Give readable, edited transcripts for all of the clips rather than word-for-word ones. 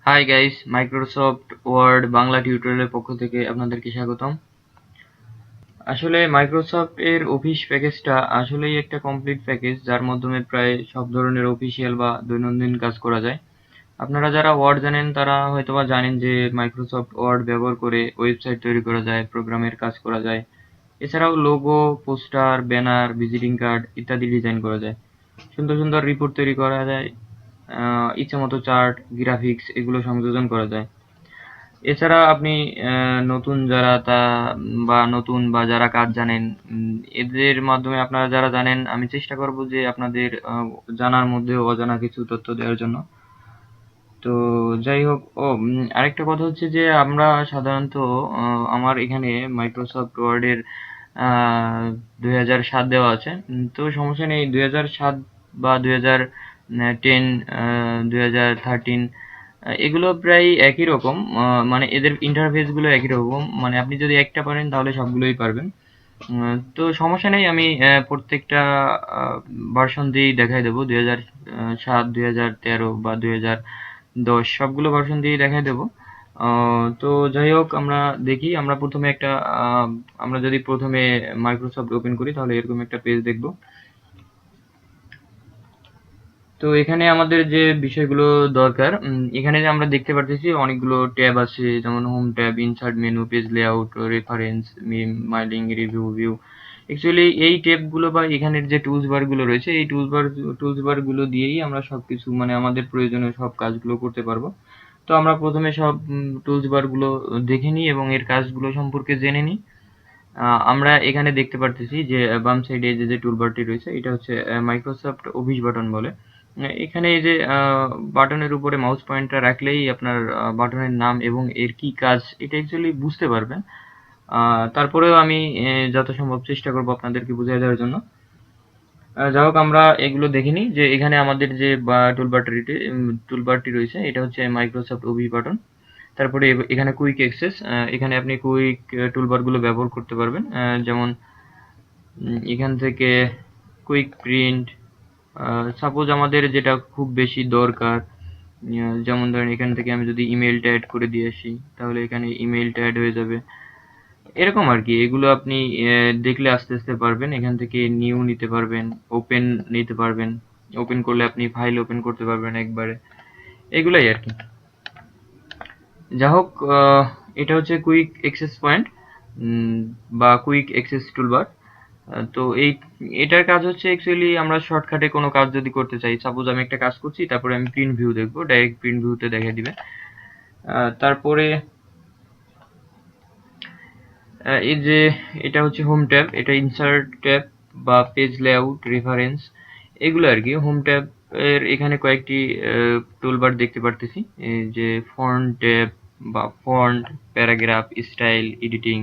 High guys, Microsoft Word Bangla টিউটোরিয়ালের পক্ষ থেকে আপনাদেরকে স্বাগতম। আসলে মাইক্রোসফট এর অফিস প্যাকেজটা আসলেই একটা কমপ্লিট প্যাকেজ, যার মাধ্যমে প্রায় সব ধরনের অফিসিয়াল বা দৈনন্দিন কাজ করা যায়। আপনারা যারা ওয়ার্ড জানেন তারা হয়তোবা জানেন যে মাইক্রোসফট ওয়ার্ড ব্যবহার করে ওয়েবসাইট তৈরি করা যায়, প্রোগ্রামের কাজ করা যায়। এছাড়াও logo, poster, banner, visiting card ইত্যাদি ডিজাইন করা যায়। সুন্দর সুন্দর রিপোর্ট তৈরি করা যায়। ইচ্ছামতো চার্ট, গ্রাফিক্স এগুলো সংযোজন করা যায়। এছাড়া আপনি নতুন যারা বা নতুন বা যারা কাজ জানেন, এদের মাধ্যমে আপনারা যারা জানেন, আমি চেষ্টা করব যে আপনাদের জানার মধ্যেও অজানা কিছু তথ্য দেওয়ার জন্য। তো যাই হোক, আরেকটা কথা হচ্ছে যে আমরা সাধারণত আমার এখানে মাইক্রোসফট ওয়ার্ডের 2007 দেওয়া আছে। তো সমস্যা নেই, 2007 বা 2010, 2013 এগুলো প্রায় একই রকম। মানে এদের ইন্টারফেস গুলো একই রকম, মানে আপনি যদি একটা পারেন তাহলে সবগুলোই পারবেন। তো সমস্যা নেই, আমি প্রত্যেকটা ভার্সন দিয়েই দেখাই দেবো। 2007, 2013 বা 2010 সবগুলো ভার্সন দিয়েই দেখাই দেবো। তো যাই হোক, আমরা দেখি। আমরা যদি প্রথমে মাইক্রোসফট ওপেন করি তাহলে এরকম একটা পেজ দেখবো। তো এখানে আমাদের যে বিষয়গুলো দরকার, এখানে যে আমরা দেখতে পারতেছি অনেকগুলো ট্যাব আছে, যেমন home tab, insert menu, page layout, reference, mailing, review, view. Actually এই ট্যাবগুলো বা এখানের যে টুলস বার গুলো রয়েছে, এই টুলস বার গুলো দিয়েই আমরা সবকিছু, মানে আমাদের প্রয়োজনীয় সব কাজগুলো করতে পারবো। তো আমরা প্রথমে সব টুলস বার গুলো দেখে নিই এবং এর কাজগুলো সম্পর্কে জেনে নিই। আমরা এখানে দেখতে পারতেছি যে বাম সাইডে যে টুলবারটি রয়েছে, এটা হচ্ছে মাইক্রোসফট অফিস বাটন বলে। এখানে এই যে বাটনের উপরে মাউস পয়েন্টার রাখলেই আপনার বাটনের নাম এবং এর কি কাজ এটা অ্যাকচুয়ালি বুঝতে পারবেন। তারপরেও আমি যত সম্ভব চেষ্টা করব আপনাদেরকে বুঝিয়ে দেওয়ার জন্য। যাই হোক, আমরা এগুলো দেখে নিই যে এখানে আমাদের যে টুলবারটি রয়েছে, এটা হচ্ছে মাইক্রোসফট অফিস বাটন। তারপরে এখানে কুইক অ্যাক্সেস, এখানে আপনি কুইক টুলবার গুলো ব্যবহার করতে পারবেন। যেমন এখান থেকে কুইক প্রিন্ট, সাপোজ আমাদের যেটা খুব বেশি দরকার, যেমন ধরেন এখান থেকে আমি যদি ইমেলটা অ্যাড করে দিয়ে আসি তাহলে এখানে ইমেলটা অ্যাড হয়ে যাবে। এরকম আর কি, এগুলো আপনি দেখলে আস্তে আস্তে পারবেন। এখান থেকে নিউ নিতে পারবেন, ওপেন নিতে পারবেন। ওপেন করলে আপনি ফাইল ওপেন করতে পারবেন একবারে। এগুলাই আর কি। যা হোক, এটা হচ্ছে কুইক অ্যাক্সেস পয়েন্ট বা কুইক অ্যাক্সেস টুলবার। তো এটার কাজ হচ্ছে অ্যাকচুয়ালি আমরা শর্টকাটে কোনো কাজ যদি করতে চাই, সাপোজ আমি একটা কাজ করছি, তারপরে আমি প্রিন্ট ভিউ দেখবো, ডাইরেক্ট প্রিন্ট ভিউতে দেখা দিবে। তারপরে এই যে এটা হচ্ছে হোম ট্যাব, এটা ইনসার্ট ট্যাব বা পেজ লেআউট, রেফারেন্স এগুলো আর কি। হোম ট্যাব এর এখানে কয়েকটি টুলবার দেখতে পারতেছি, এই যে ফন্ট ট্যাব বা ফন্ট, প্যারাগ্রাফ, স্টাইল, এডিটিং,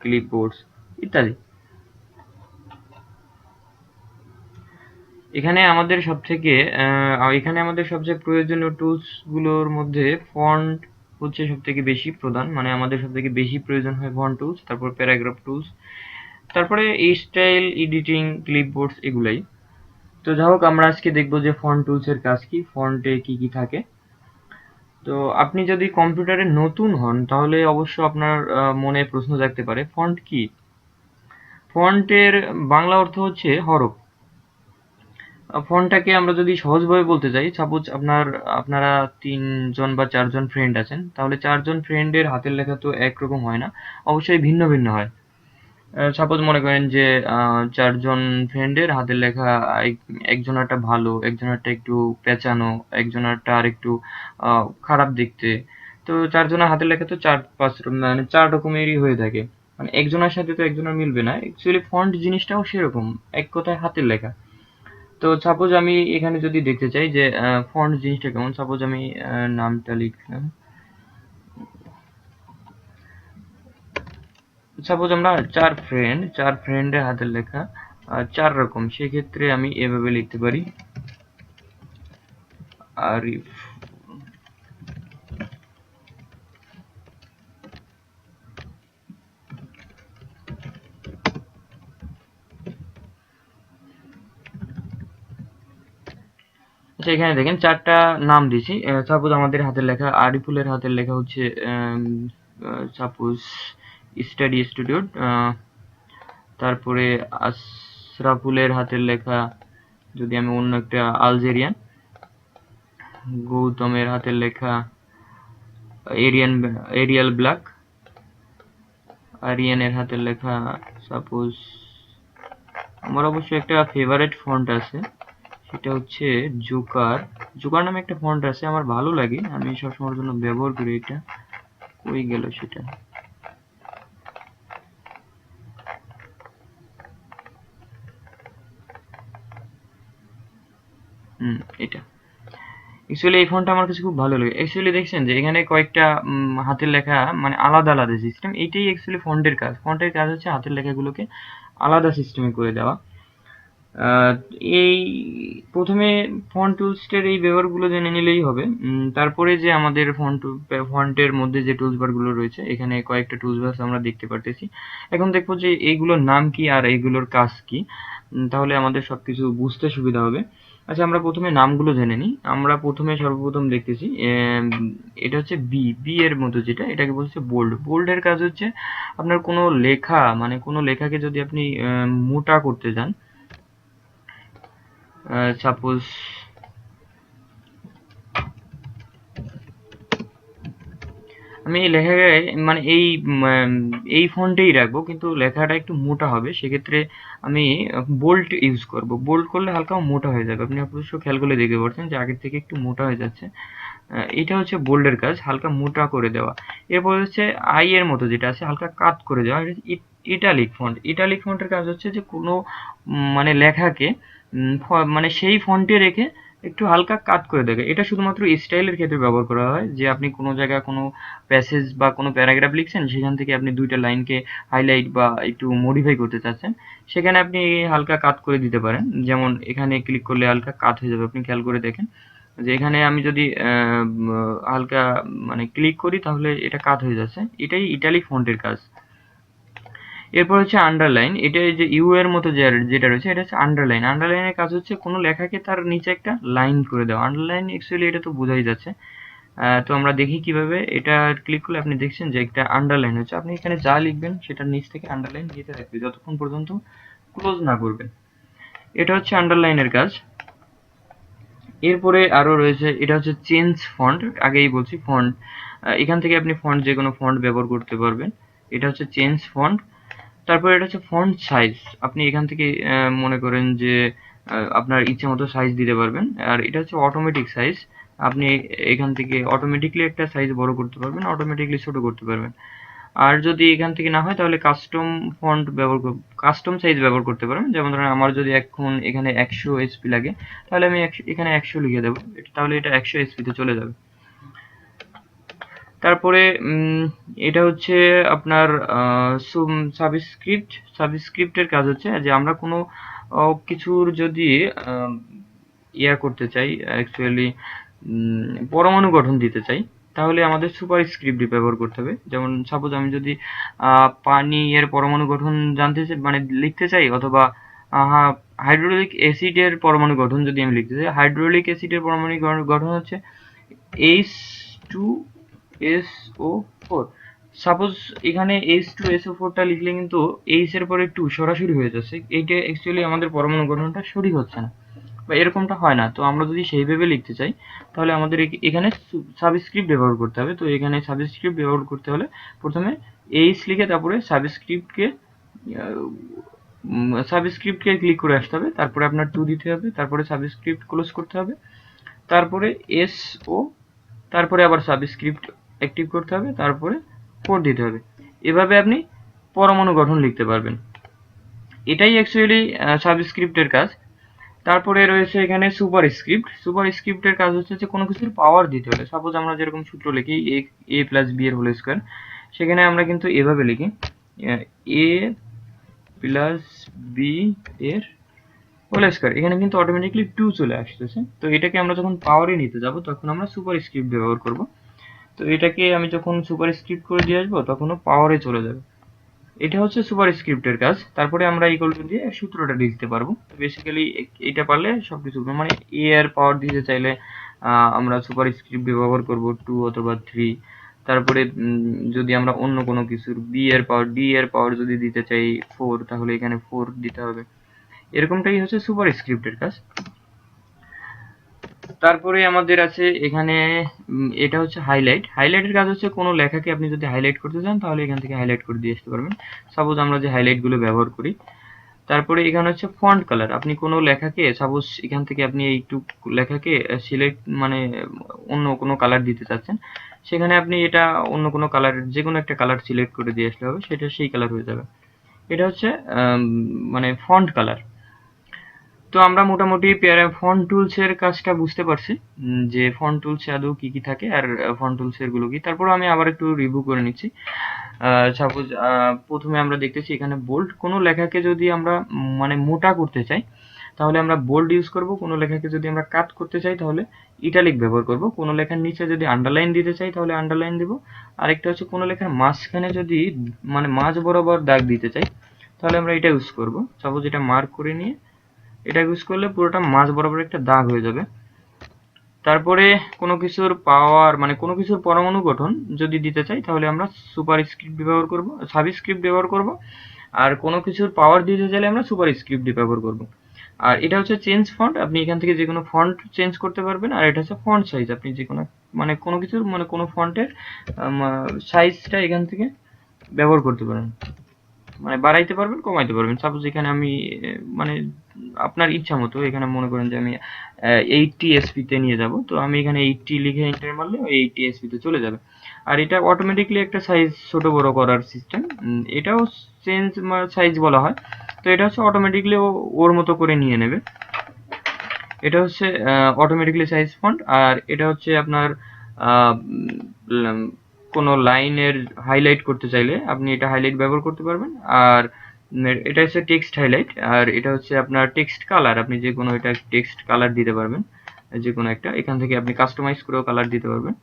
ক্লিপবোর্ডস ইত্যাদি। এখানে আমাদের সবচেয়ে প্রয়োজনীয় টুলস গুলোর মধ্যে ফন্ট হচ্ছে সবথেকে বেশি প্রধান, মানে আমাদের সবথেকে বেশি প্রয়োজন হয় ফন্ট টুলস, তারপর প্যারাগ্রাফ টুলস, তারপরে স্টাইল, এডিটিং, ক্লিপবোর্ডস এগুলাই। তো যাই হোক, আমরা আজকে দেখবো যে ফন্ট টুলস এর কাজ কি, ফন্টে কি কি থাকে। তো আপনি যদি কম্পিউটারে নতুন হন তাহলে অবশ্য আপনার মনে প্রশ্ন জাগতে পারে, ফন্ট কি? ফন্টের বাংলা অর্থ হচ্ছে হরফ। ফোনটাকে আমরা যদি সহজভাবে বলতে যাই, সাপোজ আপনারা 3 জন বা 4 জন ফ্রেন্ড আছেন, তাহলে 4 জন ফ্রেন্ডের হাতের লেখা তো একরকম হয় না, অবশ্যই ভিন্ন ভিন্ন হয়। সাপোজ মনে করেন যে 4 জন ফ্রেন্ডের হাতের লেখা একজনেরটা ভালো, একজনেরটা একটু পেঁচানো, একজনেরটা আর একটু খারাপ দেখতে। তো 4 জনের হাতের লেখা তো 4-5 মানে 4 রকমেরই হয়ে থাকে। মানে একজনের সাথে তো একজনের মিলবে না। অ্যাকচুয়ালি ফন্ট জিনিসটাও সেরকম, এক কথায় হাতের লেখা। তো সাপোজ আমি এখানে যদি দেখতে চাই যে ফন্ট জিনিসটা কেমন, সাপোজ আমি নামটা লিখলাম। সাপোজ আমরা 4 ফ্রেন্ডের হাতের লেখা 4 রকম, সেক্ষেত্রে আমি এভাবে লিখতে পারি, আরিফ। আচ্ছা, এখানে দেখেন 4টা নাম দিছি। সাপোজ আমাদের হাতের লেখা, আরিফুলের হাতের লেখা হচ্ছে সাপোজ স্টাডি স্টুডিওট। তারপরে আশরাফুলের হাতের লেখা যদি আমি অন্য একটা আলজেরিয়ান। গৌতমের হাতের লেখা এরিয়াল ব্ল্যাক। আরিয়ানের হাতের লেখা সাপোজ, আমার অবশ্য একটা ফেভারিট ফন্ট আছে, সেটা হচ্ছে জোকার। জোকার নামে একটা ফন্ট আছে, আমার ভালো লাগে, আমি সবসময়ের জন্য ব্যবহার করি এটা। কই গেল সেটা? এটা অ্যাকচুয়ালি এই ফন্টটা আমার কাছে খুব ভালো লাগে। অ্যাকচুয়ালি দেখছেন যে এখানে কয়েকটা হাতের লেখা মানে আলাদা আলাদা সিস্টেম। এইটাই অ্যাকচুয়ালি ফন্টের কাজ। ফন্টের কাজ হচ্ছে হাতের লেখাগুলোকে আলাদা সিস্টেমে করে দেওয়া। আহ, এই প্রথমে ফন্ট টুলসটার এই ব্যবহারগুলো জেনে নিলেই হবে। তারপরে যে আমাদের ফন্টের মধ্যে যে টুলস বারগুলো রয়েছে, এখানে কয়েকটা টুলস বার আমরা দেখতে পারতেছি। এখন দেখবো যে এইগুলোর নাম কি আর এইগুলোর কাজ কি। তাহলে আমাদের সবকিছু বুঝতে সুবিধা হবে। আচ্ছা, আমরা প্রথমে নামগুলো জেনে নিই। আমরা প্রথমে সর্বপ্রথম দেখতেছি এটা হচ্ছে বি। বি এর মতো যেটা, এটাকে বলছে বোল্ড। বোল্ডের কাজ হচ্ছে আপনার কোনো লেখা মানে কোনো লেখাকে যদি আপনি মোটা করতে চান, সাপোজ আমি এই লেখাকে মানে এই ফন্টেই রাখবো, কিন্তু লেখাটা একটু মোটা হবে, সেক্ষেত্রে আমি বোল্ড ইউজ করব। বোল্ড করলে হালকা মোটা হয়ে যাবে, আপনি অবশ্য খেয়াল করলে দেখতে পাচ্ছেন যে আগের থেকে একটু মোটা হয়ে যাচ্ছে। এটা হচ্ছে বোল্ডের কাজ, হালকা মোটা করে দেওয়া। এরপর হচ্ছে আই এর মতো যেটা আছে, হালকা কাত করে দেওয়া। Italic font. ইটালিক ফন্টের কাজ হচ্ছে যে কোনো মানে লেখাকে মানে সেই ফন্টে রেখে একটু হালকা কাট করে দেবে। এটা শুধুমাত্র স্টাইলের ক্ষেত্রে ব্যবহার করা হয়, যে আপনি কোনো জায়গায় কোনো প্যাসেজ বা কোনো প্যারাগ্রাফ লিখছেন, সেখান থেকে আপনি দুইটা লাইনকে হাইলাইট বা একটু মডিফাই করতে চাচ্ছেন, সেখানে আপনি হালকা কাট করে দিতে পারেন। যেমন এখানে ক্লিক করলে হালকা কাট হয়ে যাবে, আপনি খেয়াল করে দেখেন যে এখানে আমি যদি হালকা মানে ক্লিক করি তাহলে এটা কাট হয়ে যাচ্ছে। এটাই ইটালিক ফন্টের কাজ। এরপর হচ্ছে আন্ডারলাইন। এটা এই যে ইউ এর মতো যেটা রয়েছে, এটা হচ্ছে আন্ডারলাইন। আন্ডারলাইনের কাজ হচ্ছে কোনো লেখাকে তার নিচে একটা লাইন করে দেওয়া। আন্ডারলাইন অ্যাকচুয়ালি এটা তো বোঝাই যাচ্ছে। তো আমরা দেখি কিভাবে। এটা ক্লিক করলে আপনি দেখছেন যে একটা আন্ডারলাইন হচ্ছে। আপনি এখানে যা লিখবেন সেটার নিচ থেকে আন্ডারলাইন দিতে থাকবে যতক্ষণ পর্যন্ত ক্লোজ না করবেন। এটা হচ্ছে আন্ডারলাইনের কাজ। এরপরে আরো রয়েছে, এটা হচ্ছে চেঞ্জ ফন্ট। আগেই বলছি ফন্ট, এখান থেকে আপনি ফন্ট যে কোনো ফন্ট ব্যবহার করতে পারবেন। এটা হচ্ছে চেঞ্জ ফন্ট। তারপরে এটা হচ্ছে ফন্ট সাইজ। আপনি এখান থেকে মনে করেন যে আপনার ইচ্ছে মতো সাইজ দিতে পারবেন। আর এটা হচ্ছে অটোমেটিক সাইজ। আপনি এখান থেকে অটোমেটিকলি একটা সাইজ বড় করতে পারবেন, অটোমেটিকলি ছোট করতে পারবেন। আর যদি এখান থেকে না হয় তাহলে কাস্টম ফন্ট কাস্টম সাইজ ব্যবহার করতে পারেন। যেমন ধরেন আমার যদি এখন এখানে 100 এসপি লাগে, তাহলে আমি এখানে 100 লিখে দেবো, তাহলে এটা 100 এসপি তে চলে যাবে। তারপরে এটা হচ্ছে আপনার সাবস্ক্রিপ্ট। সাবস্ক্রিপ্টের কাজ হচ্ছে যে আমরা কোনো কিছুর যদি ইয়া করতে চাই, অ্যাকচুয়ালি পরমাণু গঠন দিতে চাই, তাহলে আমাদের সুপার স্ক্রিপ্ট ব্যবহার করতে হবে। যেমন সাপোজ আমি যদি পানি এর পরমাণু গঠন জানতে চাই মানে লিখতে চাই, অথবা হাইড্রোলিক অ্যাসিডের পরমাণু গঠন যদি আমি লিখতে চাই, হাইড্রোলিক অ্যাসিডের পরমাণু গঠন হচ্ছে H2SO4। সাপোজ এখানে H2SO4 টা লিখলে কিন্তু H এর পরে 2 সরাসরি হয়ে যাচ্ছে। এইটা অ্যাকচুয়ালি আমাদের পরমাণু গঠনটা সঠিক হচ্ছে না, বা এরকমটা হয় না। তো আমরা যদি সেইভাবে লিখতে চাই, তাহলে আমাদের এখানে সাবস্ক্রিপ্ট ব্যবহার করতে হবে। তো এখানে সাবস্ক্রিপ্ট ব্যবহার করতে হলে প্রথমে H লিখে তারপরে সাবস্ক্রিপ্টকে ক্লিক করে আসতে হবে, তারপরে আপনার 2 দিতে হবে, তারপরে সাবস্ক্রিপ্ট ক্লোজ করতে হবে, তারপরে SO, তারপরে আবার সাবস্ক্রিপ্ট অ্যাক্টিভ করতে হবে, তারপরে 4 দিতে হবে। এভাবে আপনি পরমাণু গঠন লিখতে পারবেন। এটাই অ্যাকচুয়ালি সাবস্ক্রিপ্টের কাজ। তারপরে রয়েছে এখানে সুপার স্ক্রিপ্ট। সুপার স্ক্রিপ্টের কাজ হচ্ছে যে কোনো কিছুর পাওয়ার দিতে হলে, সাপোজ আমরা যেরকম সূত্র লিখি এ প্লাস বি এর হোল স্কোয়ার, সেখানে আমরা কিন্তু এভাবে লিখি এ প্লাস বি এর হোল স্কোয়ার। এখানে কিন্তু অটোমেটিকলি 2 চলে আসতেছে। তো এটাকে আমরা যখন পাওয়ারে নিতে যাব তখন আমরা সুপার স্ক্রিপ্ট ব্যবহার করব। তো এটাকে আমি যখন সুপার স্ক্রিপ্ট করে দিয়ে আসবো তখনও পাওয়ারে চলে যাবে। এটা হচ্ছে সুপার স্ক্রিপ্টের কাজ। তারপরে আমরা ইকুয়াল টু দিয়ে সূত্রটা লিখতে পারবো। বেসিক্যালি এটা পারলে সবকিছু, মানে এ এর পাওয়ার দিতে চাইলে আমরা সুপার স্ক্রিপ্ট ব্যবহার করব 2 অথবা 3। তারপরে যদি আমরা অন্য কোনো কিছুর বি এর পাওয়ার, ডি এর পাওয়ার যদি দিতে চাই 4, তাহলে এখানে 4 দিতে হবে। এরকমটাই হচ্ছে সুপার স্ক্রিপ্টের কাজ। তারপরে আমাদের আছে এখানে এটা হচ্ছে হাইলাইট। হাইলাইটের কাজ হচ্ছে কোনো লেখাকে আপনি যদি হাইলাইট করতে চান তাহলে এখান থেকে হাইলাইট করে দিয়ে আসতে পারবেন। সাপোজ আমরা যে হাইলাইট গুলো ব্যবহার করি। তারপরে এখানে হচ্ছে ফন্ট কালার। আপনি কোনো লেখাকে সাপোজ এখান থেকে আপনি এইটুক লেখাকে সিলেক্ট, মানে অন্য কোনো কালার দিতে চাচ্ছেন, সেখানে আপনি এটা অন্য কোনো কালার, যে কোনো একটা কালার সিলেক্ট করে দিয়ে আসলে হবে, সেটা সেই কালার হয়ে যাবে। এটা হচ্ছে মানে ফন্ট কালার। তো আমরা মোটামুটি ফন্ট টুলস এর কাজটা বুঝতে পারছি, যে ফন্ট টুলস আদৌ কি কি থাকে আর ফন্ট টুলস এর গুলো কি। তারপর আমি আবার একটু রিভিউ করে নিচ্ছি। সাপোজ প্রথমে আমরা দেখতেছি এখানে বোল্ড। কোনো লেখাকে যদি আমরা মানে মোটা করতে চাই তাহলে আমরা বোল্ড ইউজ করব। কোনো লেখাকে যদি আমরা কাট করতে চাই তাহলে ইটালিক ব্যবহার করব। কোনো লেখার নিচে যদি আন্ডারলাইন দিতে চাই তাহলে আন্ডারলাইন দিব। আরেকটা হচ্ছে কোনো লেখার মাঝখানে যদি মানে মাঝ বরাবর দাগ দিতে চাই তাহলে আমরা এটা ইউজ করব। সাপোজ এটা মার্ক করে নিয়ে এটা ইউজ করলে পুরোটা মাঝ বরাবর একটা দাগ হয়ে যাবে। তারপরে কোনো কিছুর পাওয়ার, মানে কোনো কিছুর পরমাণু গঠন যদি দিতে চাই তাহলে আমরা সুপার স্ক্রিপ্ট ব্যবহার করব, সাবস্ক্রিপ্ট ব্যবহার করব। আর কোনো কিছুর পাওয়ার দিতে চাইলে আমরা সুপার স্ক্রিপ্ট ব্যবহার করব। আর এটা হচ্ছে চেঞ্জ ফন্ট। আপনি এখান থেকে যে কোনো ফন্ট চেঞ্জ করতে পারবেন। আর এটা হচ্ছে ফন্ট সাইজ। আপনি যে কোনো, মানে কোনো কিছুর, মানে কোনো ফন্টের সাইজটা এখান থেকে ব্যবহার করতে পারেন, মানে বাড়াইতে পারবেন, কমাইতে পারবেন। সাপোজ এখানে আমি মানে আপনার ইচ্ছা মতো, এখানে মনে করেন যে আমি 80 এসপি তে নিয়ে যাব, তো আমি এখানে 80 লিখে এন্টার মারলে ওই 80 এসপি তে চলে যাবে। আর এটা অটোমেটিকলি একটা সাইজ ছোট বড় করার সিস্টেম। এটাও চেঞ্জ সাইজ বলা হয়। তো এটা হচ্ছে অটোমেটিকলি ওর মতো করে নিয়ে নেবে। এটা হচ্ছে অটোমেটিকলি সাইজ ফন্ট। আর এটা হচ্ছে আপনার কোনো লাইনের হাইলাইট করতে চাইলে আপনি এটা হাইলাইট ব্যবহার করতে পারবেন। আর এটা হচ্ছে টেক্সট হাইলাইট। আর এটা হচ্ছে আপনার টেক্সট কালার। আপনি যে কোনো এটা টেক্সট কালার দিতে পারবেন, যে কোনো একটা। এখান থেকে আপনি কাস্টমাইজ করেও কালার দিতে পারবেন,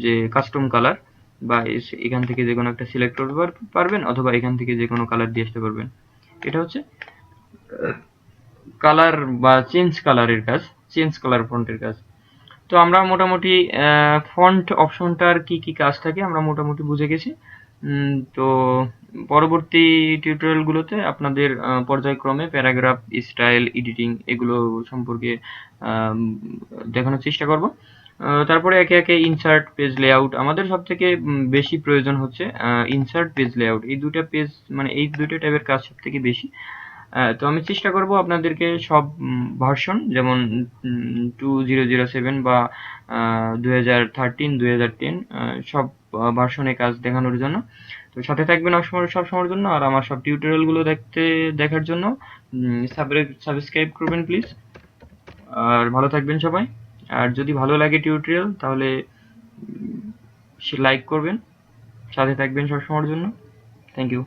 যে কাস্টম কালার, বা এখান থেকে যে কোনো একটা সিলেক্ট করতে পারবেন, অথবা এখান থেকে যে কোনো কালার দিয়ে আসতে পারবেন। এটা হচ্ছে কালার বা চেঞ্জ কালারের কাজ, চেঞ্জ কালার ফন্টের কাজ। তো আমরা মোটামুটি ফন্ট অপশনটার কি কি কাজ থাকে আমরা মোটামুটি বুঝে গেছি। তো পরবর্তী টিউটোরিয়ালগুলোতে আপনাদের পর্যায়ক্রমে প্যারাগ্রাফ, স্টাইল, এডিটিং এগুলো সম্পর্কে দেখানোর চেষ্টা করব। তারপরে একে একে ইনসার্ট, পেজ লেআউট। আমাদের সব থেকে বেশি প্রয়োজন হচ্ছে ইনসার্ট, পেজ লেআউট। এই দুইটা পেজ, মানে এই দুইটা টাইপের কাজ সব থেকে বেশি। তো আমি চেষ্টা করব আপনাদেরকে সব ভার্সন, যেমন 2007 বা 2013, 2010 সব ভার্সনে কাজ দেখানোর জন্য। তো সাথে থাকবেন সব সময়ের জন্য। আর আমার সব টিউটোরিয়ালগুলো দেখার জন্য সাবস্ক্রাইব করবেন প্লিজ। আর ভালো থাকবেন সবাই। আর যদি ভালো লাগে টিউটোরিয়াল তাহলে লাইক করবেন। সাথে থাকবেন সব সময়ের জন্য। Thank you.